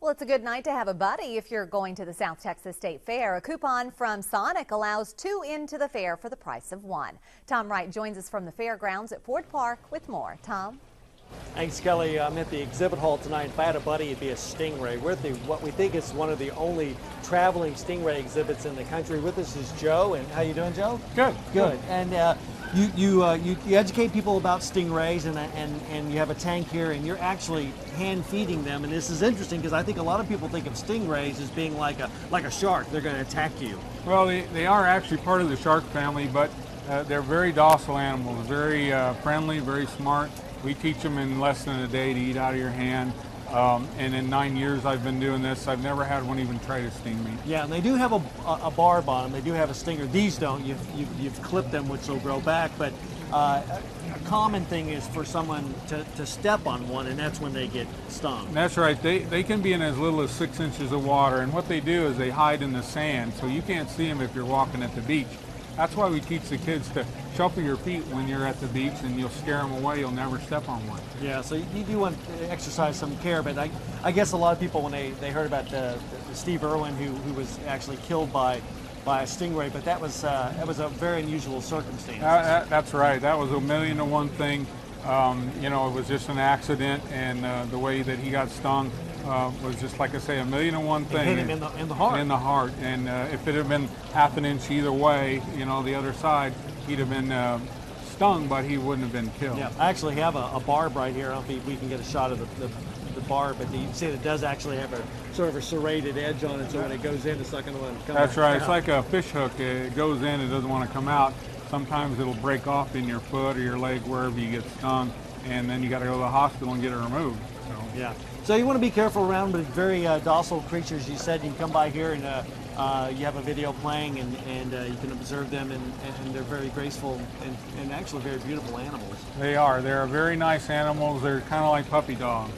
Well, it's a good night to have a buddy if you're going to the South Texas State Fair. A coupon from Sonic allows 2 into the fair for the price of 1. Tom Wright joins us from the fairgrounds at Ford Park with more. Tom? Thanks, Kelly. I'm at the exhibit hall tonight. If I had a buddy, it'd be a stingray. We're at what we think is one of the only traveling stingray exhibits in the country. With us is Joe. And how you doing, Joe? Good. Good. And you educate people about stingrays, and you have a tank here, and you're actually hand feeding them. And this is interesting because I think a lot of people think of stingrays as being like a shark. They're going to attack you. Well, they are actually part of the shark family, but they're very docile animals, very friendly, very smart. We teach them in less than a day to eat out of your hand. And in 9 years I've been doing this, I've never had one even try to sting me. Yeah, and they do have a barb on them. They do have a stinger. These don't. You've clipped them, which will grow back. But a common thing is for someone to step on one, and that's when they get stung. That's right. They can be in as little as 6 inches of water, and what they do is they hide in the sand, so you can't see them if you're walking at the beach. That's why we teach the kids to shuffle your feet when you're at the beach, and you'll scare them away. You'll never step on one. Yeah, so you do want to exercise some care, but I guess a lot of people, when they heard about the Steve Irwin who was actually killed by a stingray, but that was a very unusual circumstance. That's right. That was a 1,000,000 to 1 thing. You know, it was just an accident, and the way that he got stung was just, like I say, a 1,000,000 to 1 thing. It hit him in the heart. In the heart, and if it had been half an inch either way, you know, the other side, he'd have been stung, but he wouldn't have been killed. Yeah, I actually have a barb right here. I don't know if we can get a shot of the barb, but you see it does actually have a sort of a serrated edge on it, so when it goes in, it's not going to want to come out. That's right. It's like a fish hook. It goes in, it doesn't want to come out. Sometimes it'll break off in your foot or your leg, wherever you get stung, and then you got to go to the hospital and get it removed. So. Yeah. So you want to be careful around, but very docile creatures. You said you can come by here and you have a video playing, and you can observe them, and they're very graceful and actually very beautiful animals. They are. They're very nice animals. They're kind of like puppy dogs.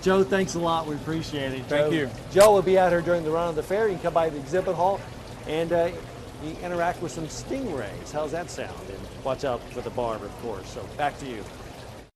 Joe, thanks a lot. We appreciate it. Thank you. Joe will be out here during the run of the fair. You can come by the exhibit hall and you interact with some stingrays. How's that sound? And watch out for the barb, of course. So back to you.